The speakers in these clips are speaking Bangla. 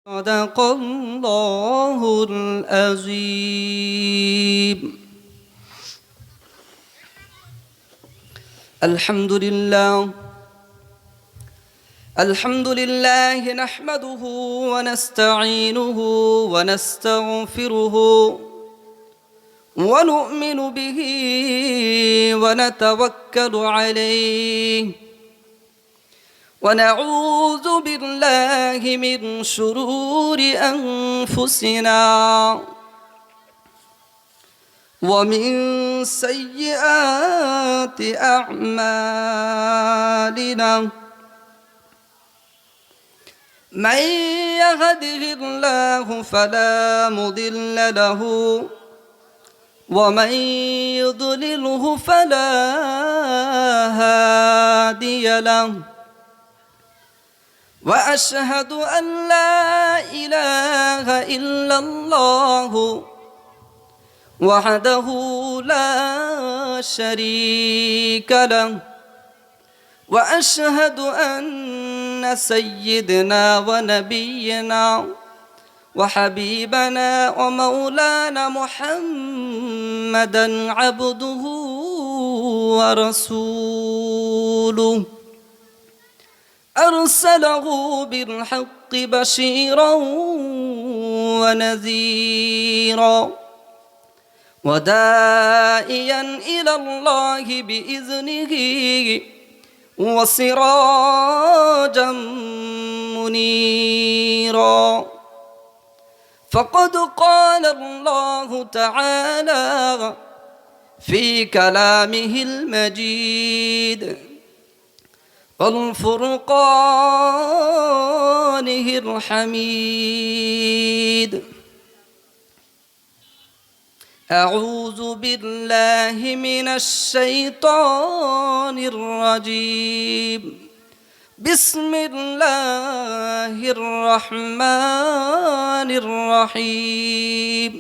صدق الله العظيم. الحمد لله نحمده ونستعينه ونستغفره ونؤمن به ونتوكل عليه ونعوذ بالله من شرور أنفسنا ومن سيئات أعمالنا. من يهده الله فلا مضل له ومن يضلله فلا هادي له. وأشهد أن لا إله إلا الله وحده لا شريك له. وأشهد أن سيدنا ونبينا وحبيبنا ومولانا محمدا عبده ورسوله أرسله بالحق بشيرا ونذيرا وداعيا إلى الله بإذنه وسراجا منيرا. فقد قال الله تعالى في كلامه المجيد والفرقانه الحميد. أعوذ بالله من الشيطان الرجيم. بسم الله الرحمن الرحيم.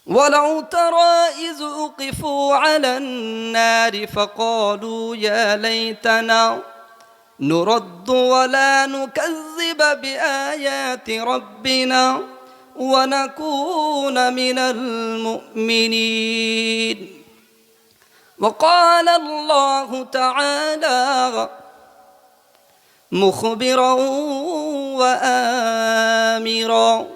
ولو ترى إذ وقفوا على النار فقالوا يا ليتنا نرد ولا نكذب بآيات ربنا ونكون من المؤمنين. وقال الله تعالى مخبرا وآمرا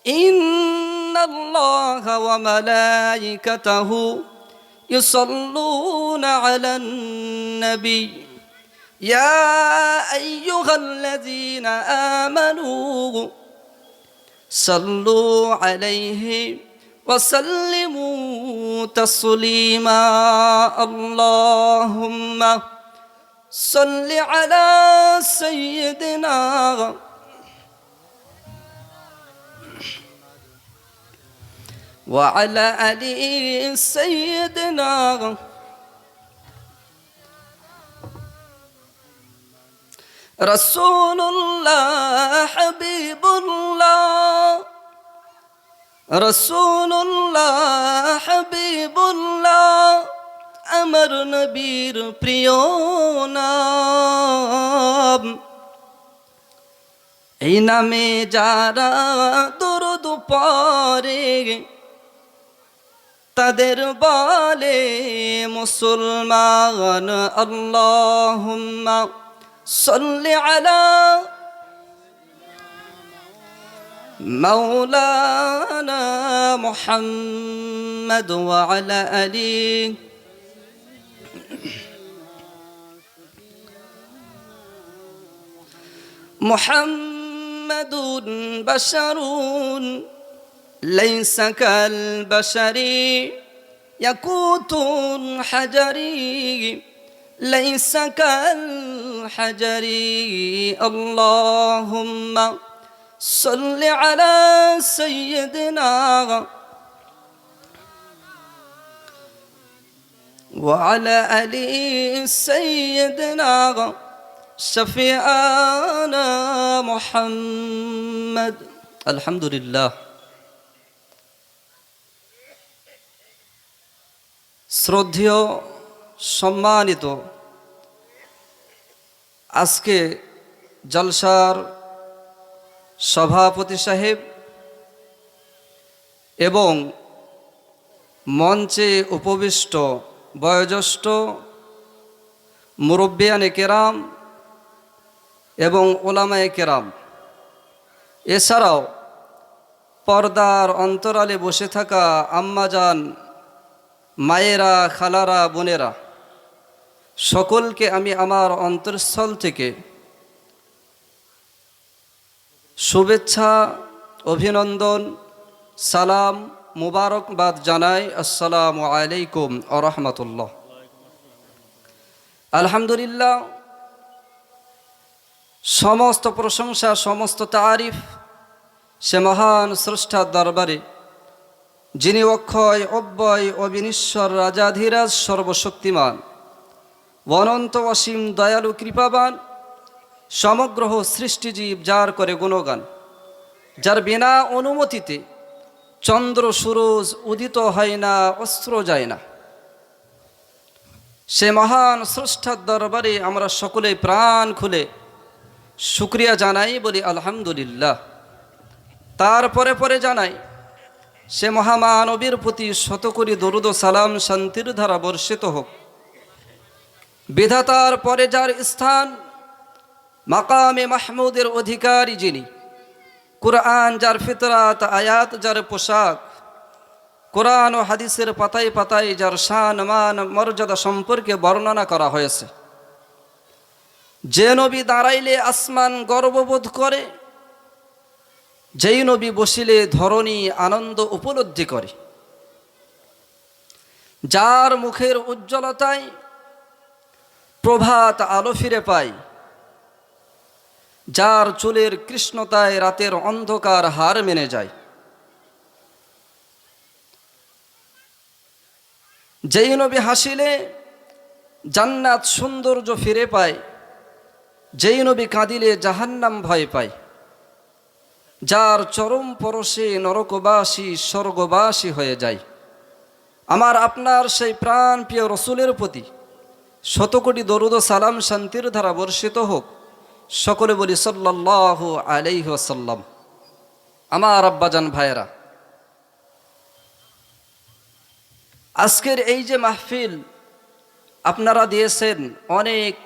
إن الله وملائكته يصلون على النبي يا أيها الذين آمنوا صلوا عليه وسلموا تسليما. اللهم صل على سيدنا وعلى آل سيدنا رسول الله حبيب الله رسول الله حبيب الله আমার নবীর প্রিয় নাম। এই নামে যারা দরুদ পড়ে তাদের বলে মুসলমান। আল্লাহুম্মা সাল্লি আলা মাওলানা মুহাম্মদ ওয়া আলা আলি মুহাম্মাদুন বাশারুন ليس كالبشر يقوت حجري ليس كالحجر. اللهم صل على سيدنا وعلى آل سيدنا شفيعنا محمد. الحمد لله. শ্রদ্ধেয় সম্মানিত আজকে জলসার সভাপতি সাহেব এবং মঞ্চে উপবিষ্ট বয়োজ্যেষ্ঠ মুরব্বিয়ানে কেরাম এবং ওলামায়ে কেরাম, এছাড়াও পর্দার অন্তরালে বসে থাকা আম্মাজান, মায়েরা, খালারা, বোনেরা, সকলকে আমি আমার অন্তঃস্থল থেকে শুভেচ্ছা, অভিনন্দন, সালাম, মুবারকবাদ জানাই। আসসালামু আলাইকুম ওয়া রাহমাতুল্লাহ। আলহামদুলিল্লাহ, সমস্ত প্রশংসা, সমস্ত তারিফ সে মহান স্রষ্টার দরবারে, যিনি অক্ষয়, অব্যয়, অবিনশ্বর, রাজাধিরাজ, সর্বশক্তিমান, অনন্ত অসীম, দয়ালু, কৃপাবান, সমগ্র সৃষ্টিজীব যার করে গুণগান, যার বিনা অনুমতিতে চন্দ্র সূরজ উদিত হয় না, অস্ত্র যায় না, সে মহান স্রষ্টার দরবারে আমরা সকলে প্রাণ খুলে শুকরিয়া জানাই, বলি আলহামদুলিল্লাহ। তারপরে পরে জানাই সে মহামানবীর প্রতি শতকোটি দরুদ ও সালাম, শান্তির ধারা বর্ষিত হোক। বিধাতার পরে যার স্থান, মাকামে মাহমুদের অধিকারী যিনি, কুরআন যার ফিতরাত, আয়াত যার পোশাক, কোরআন ও হাদিসের পাতায় পাতায় যার শান, মান, মর্যাদা সম্পর্কে বর্ণনা করা হয়েছে। যে নবী দাঁড়াইলে আসমান গর্ববোধ করে, যেই নবী বসিলে ধরণী আনন্দ উপলব্ধি করে, যার মুখের উজ্জ্বলতায় প্রভাত আলো ফিরে পায়, যার চুলের কৃষ্ণতায় রাতের অন্ধকার হার মেনে যায়, যেই নবী হাসিলে জান্নাত সৌন্দর্য ফিরে পায়, যেই নবী কাঁদিলে জাহান্নাম ভয় পায়, যার চরম পরশে নরকবাসী স্বর্গবাসী হয়ে যায়। আমার আপনার সেই প্রাণ প্রিয় রসুলের প্রতি শতকোটি দরুদ ও সালাম, শান্তির ধারা বর্ষিত হোক। সকলে বলি সাল্লাল্লাহু আলাইহি ওয়াসাল্লাম। আমার আব্বাজান ভাইয়েরা, আজকের এই যে মাহফিল আপনারা দিয়েছেন অনেক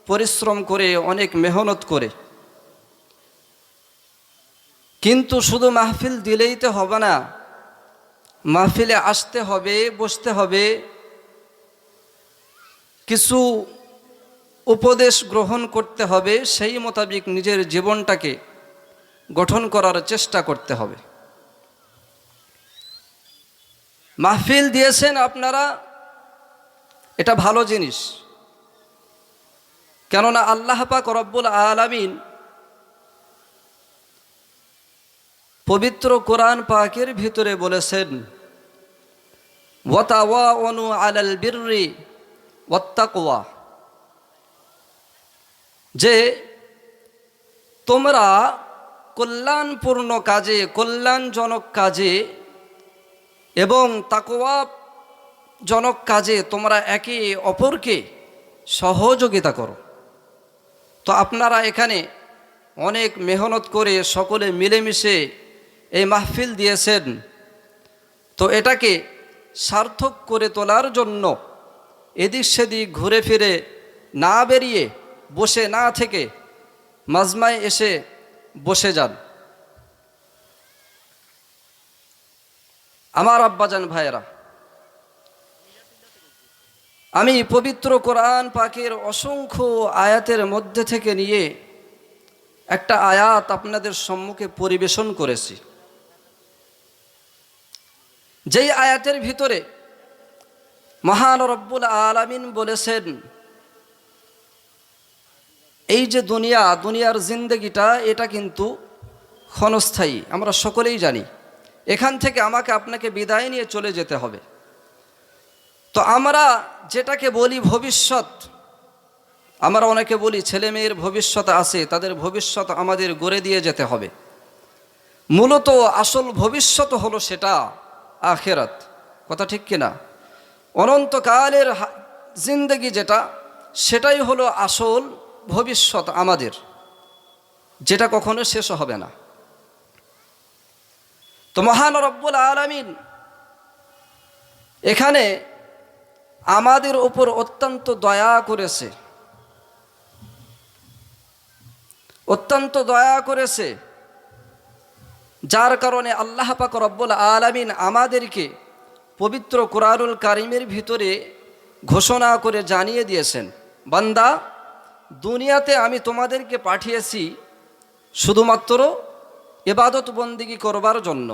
পরিশ্রম করে, অনেক মেহনত করে, কিন্তু শুধু মাহফিল দিলেই তো হবে না, মাহফিলে আসতে হবে, বসতে হবে, কিছু উপদেশ গ্রহণ করতে হবে, সেই মোতাবেক নিজের জীবনটাকে গঠন করার চেষ্টা করতে হবে। মাহফিল দিয়েছেন আপনারা, এটা ভালো জিনিস, কেননা আল্লাহ পাক রব্বুল আলামিন পবিত্র কোরআন পাকের ভিতরে বলেছেন, ওয়াতাওয়ানু আলাল বিররি ওয়াত্তাকওয়া, যে তোমরা কল্যাণপূর্ণ কাজে, কল্যাণজনক কাজে এবং তাকওয়াজনক কাজে তোমরা একে অপরকে সহযোগিতা করো। তো আপনারা এখানে অনেক মেহনত করে সকলে মিলেমিশে এই মাহফিল দিয়েছেন, তো এটাকে সার্থক করে তোলার জন্য এদিক সেদিক ঘুরে ফিরে না বেরিয়ে, বসে না থেকে মাজমায় এসে বসে যান। আমার আব্বাজান ভাইয়েরা, আমি পবিত্র কোরআন পাকের অসংখ্য আয়াতের মধ্যে থেকে নিয়ে একটা আয়াত আপনাদের সম্মুখে পরিবেশন করেছি। যেই আয়াতের ভিতরে মহান রব্বুল আলামিন বলেছেন, এই যে দুনিয়ার জিন্দেগিটা, এটা কিন্তু ক্ষণস্থায়ী, আমরা সকলেই জানি। এখান থেকে আমাকে আপনাকে বিদায় নিয়ে চলে যেতে হবে। তো আমরা যেটাকে বলি ভবিষ্যৎ, আমরা অনেকে বলি ছেলে মেয়ের ভবিষ্যৎ আছে, তাদের ভবিষ্যৎ আমাদের গড়ে দিয়ে যেতে হবে। মূলত আসল ভবিষ্যৎ হলো সেটা আখিরাত, কথা ঠিক কিনা? অনন্তকালের জিন্দেগি যেটা, সেটাই হলো আসল ভবিষ্যৎ আমাদের, যেটা কখনো শেষ হবে না। তো মহান রব্বুল আলামিন এখানে আমাদের উপর অত্যন্ত দয়া করেছে, অত্যন্ত দয়া করেছে, যার কারণে আল্লাহ পাক রব্বুল আলামিন আমাদেরকে পবিত্র কোরআনুল কারিমের ভিতরে ঘোষণা করে জানিয়ে দিয়েছেন, বান্দা দুনিয়াতে আমি তোমাদেরকে পাঠিয়েছি শুধুমাত্র ইবাদত বন্দিগি করবার জন্য।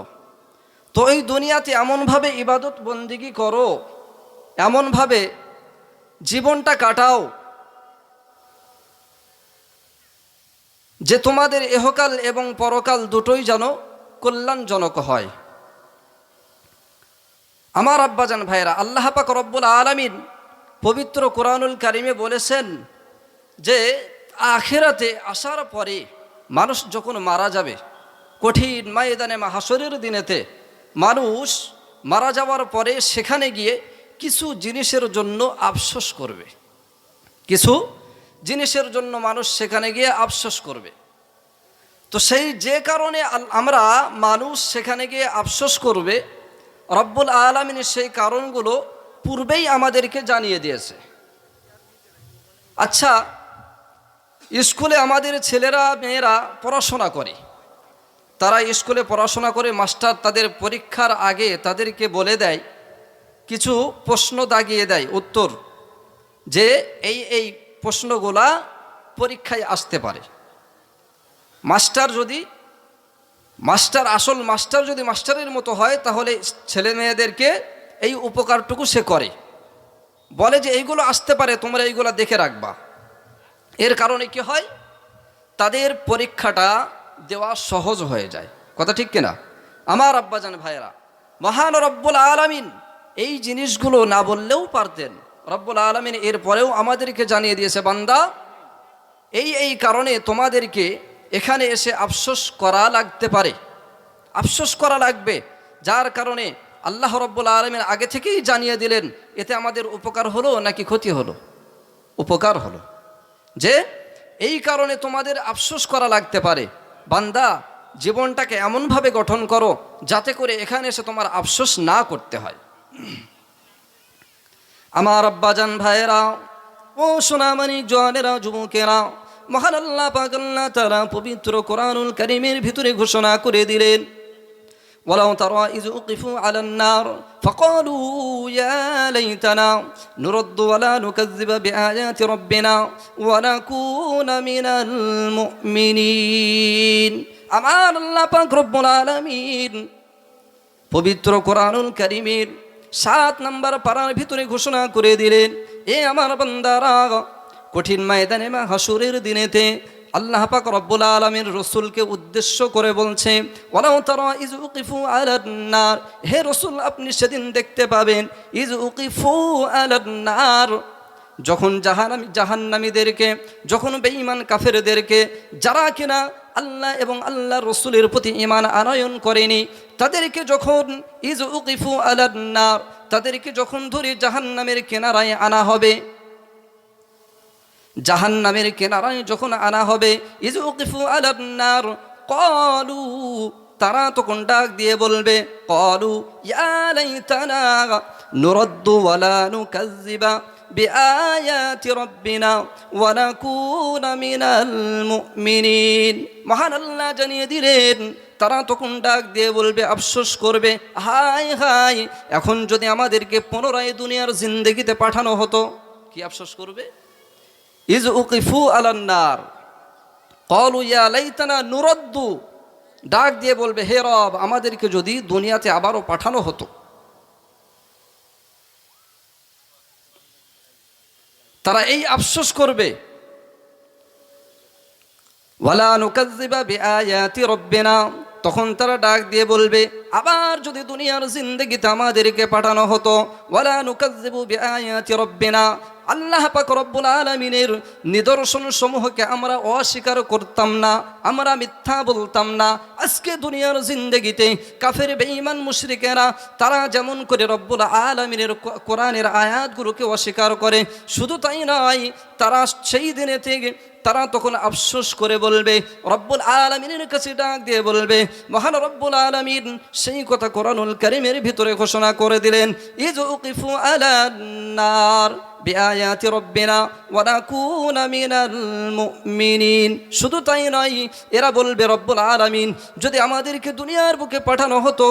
তো এই দুনিয়াতে এমনভাবে ইবাদত বন্দিগি করো, এমনভাবে জীবনটা কাটাও যে তোমাদের ইহকাল এবং পরকাল দুটোই যেন কল্যাণজনক হয়। আমার আব্বাজান ভাইরা, আল্লাহ পাক রব্বুল আলামিন পবিত্র কোরআনুল কারিমে বলেছেন যে আখিরাতে আসার পরে মানুষ যখন মারা যাবে, কঠিন ময়দানে মাহশরের দিনেতে মানুষ মারা যাওয়ার পরে সেখানে গিয়ে কিছু জিনিসের জন্য আফসোস করবে, কিছু জিনিসের জন্য মানুষ সেখানে গিয়ে আফসোস করবে। তো সেই যে কারণে আমরা মানুষ সেখানে গিয়ে আফসোস করবে, রব্বুল আলামিনের সেই কারণগুলো পূর্বেই আমাদেরকে জানিয়ে দিয়েছে। আচ্ছা, স্কুলে আমাদের ছেলেরা মেয়েরা পড়াশোনা করে, তারা স্কুলে পড়াশোনা করে, মাস্টার তাদের পরীক্ষার আগে তাদেরকে বলে দেয়, কিছু প্রশ্ন দাগিয়ে দেয় উত্তর, যে এই এই প্রশ্নগুলা পরীক্ষায় আসতে পারে। আসল মাস্টার যদি মাস্টারের মতো হয়, তাহলে ছেলে মেয়েদেরকে এই উপকারটুকু সে করে, বলে যে এইগুলো আসতে পারে, তোমরা এইগুলো দেখে রাখবা। এর কারণে কি হয়, তাদের পরীক্ষাটা দেওয়া সহজ হয়ে যায়। কথা ঠিক কিনা আমার আব্বাজান ভাইয়েরা? মহান রব্বুল আলামিন এই জিনিসগুলো না বললেও পারতেন। রব্বুল আলামিন এরপরেও আমাদেরকে জানিয়ে দিয়েছে, বান্দা এই এই কারণে তোমাদেরকে এখানে এসে আফসোস করা লাগতে পারে, আফসোস করা লাগবে, যার কারণে আল্লাহ রব্বুল আলামিন আগে থেকেই জানিয়ে দিলেন। এতে আমাদের উপকার হলো নাকি ক্ষতি হলো? উপকার হলো, যে এই কারণে তোমাদের আফসোস করা লাগতে পারে। বান্দা জীবনটাকে এমনভাবে গঠন করো যাতে করে এখানে এসে তোমার আফসোস না করতে হয়। আমার আব্বাজান ভাইয়েরা, ও সোনামণি জওয়ানেরা, যুবকেরা, মহান আল্লাহ পাক আল্লাহ তাআলা পবিত্র কোরআনুল কারীমের ভিতরে ঘোষণা করে দিলেন, ওয়ালাউ তারা ইয উকিফু আলান নার ফাকালু ইয়া লাইতানা নুরদ্দু ওয়ালা নুকাযযিবা বিআয়াতি রাব্বিনা ওয়া নাকুনা মিনাল মুমিনিন। আমার আল্লাহ পাক রব্বুল আলামিন পবিত্র কোরআনুল কারীমের 7 নম্বর পারার ভিতরে ঘোষণা করে দিলেন, এ আমার বান্দারা, কঠিন ময়দানে মাহশরের দিনেতে আল্লাহ পাক রব্বুল আলামিন রাসূলকে উদ্দেশ্য করে বলছে, ওয়ালাউ তারা ইয উকিফু আলান নার, হে রাসূল আপনি সেদিন দেখতে পাবেন, ইয উকিফু আলান নার, যখন জাহান্নামীদেরকে, যখন বেঈমান কাফেরদেরকে, যারা কিনা আল্লাহ এবং আল্লাহ রসুলের প্রতি ঈমান আনয়ন করেনি, তাদেরকে যখন ইয উকিফু আলান নার, তাদেরকে যখন ধরে জাহান্নামের কিনারায় আনা হবে, জাহান্নামের কিনারায় যখন আনা হবে, ইয উকিফু আলান নার ক্বালু, তারা তখন ডাক দিয়ে বলবে, ক্বালু ইয়া লাইতানা নুরদ্দু ওয়ালা নুকাযযিবা বিআয়াতি রাব্বিনা ওয়া নাকুনা মিনাল মুমিনিন। মহান আল্লাহ জানিয়ে দিলেন, তারা তখন ডাক দিয়ে বলবে, আফসোস করবে, হায় হায়, এখন যদি আমাদেরকে পুনরায় দুনিয়ার জিন্দেগিতে পাঠানো হতো। কি আফসোস করবে? ইয উকিফু আলান নার ক্বালু ইয়া লাইতানা নুরদ্দু, ডাক দিয়ে বলবে, হে রব, আমাদেরকে যদি দুনিয়াতে আবারও পাঠানো হতো। তারা এই আফসোস করবে, ওয়ালা নুকাযযিবা বিআয়াতি রাব্বিনা, তখন তারা ডাক দিয়ে বলবে, আবার যদি দুনিয়ার জিন্দেগিতে আমাদেরকে পাঠানো হতো, ওয়ালা নুকাযযিবু বিআয়াতি রাব্বিনা, আল্লাহ পাক রব্বুল আলামিনের নিদর্শন সমূহকে আমরা অস্বীকার করতাম না, আমরা মিথ্যা বলতাম না। আজকে দুনিয়ার জিন্দেগিতে কাফের বেঈমান মুশরিকেরা তারা যেমন করে রব্বুল আলামিনের কোরআনের আয়াতগুলোকে অস্বীকার করে, শুধু তাই নয়, তারা সেই দিনে থেকে তারা তখন আফসোস করে বলবে, রব্বুল আলামিনের কাছে ডাক দিয়ে বলবে, মহান রব্বুল আলামিন সেই কথা কোরআনুল কারীমের ভিতরে ঘোষণা করে দিলেন, ইজ উকিফু আলান নার বিআয়াতি রব্বিনা ওয়া নাকুনা মিনাল মুমিনিন। শুধু তাই নয়, এরা বলবে, রব্বুল আলামিন যদি আমাদেরকে দুনিয়ার বুকে পাঠানো হতো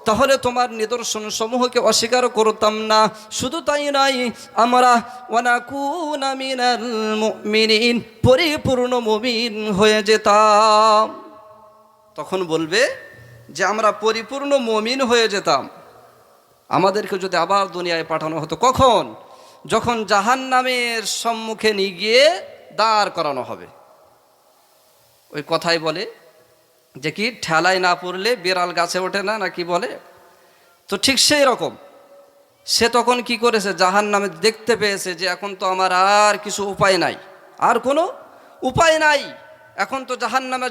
তাহলে তোমার নিদর্শন সমূহকে অস্বীকার করতাম না। শুধু তাই নয়, আমরা ওয়া নাকুনা মিনাল মুমিনিন পরিপূর্ণ মুমিন হয়ে যেতাম। তখন বলবে যে আমরা পরিপূর্ণ মুমিন হয়ে যেতাম। আমাদেরকে যদি আবার দুনিয়ায় পাঠানো হতো, কখন? যখন জাহান্নামের সম্মুখে নিয়ে গিয়ে দাঁড় করানো হবে। ওই কথাই বলে যে কি, ঠেলায় না পড়লে বিড়াল গাছে ওঠে না, নাকি বলে? তো ঠিক সেই রকম সে তখন কি করেছে, জাহান্নামে দেখতে পেয়েছে যে এখন তো আমার আর কিছু উপায় নাই, আর কোনো উপায় নাই, এখন তো জাহান্নামে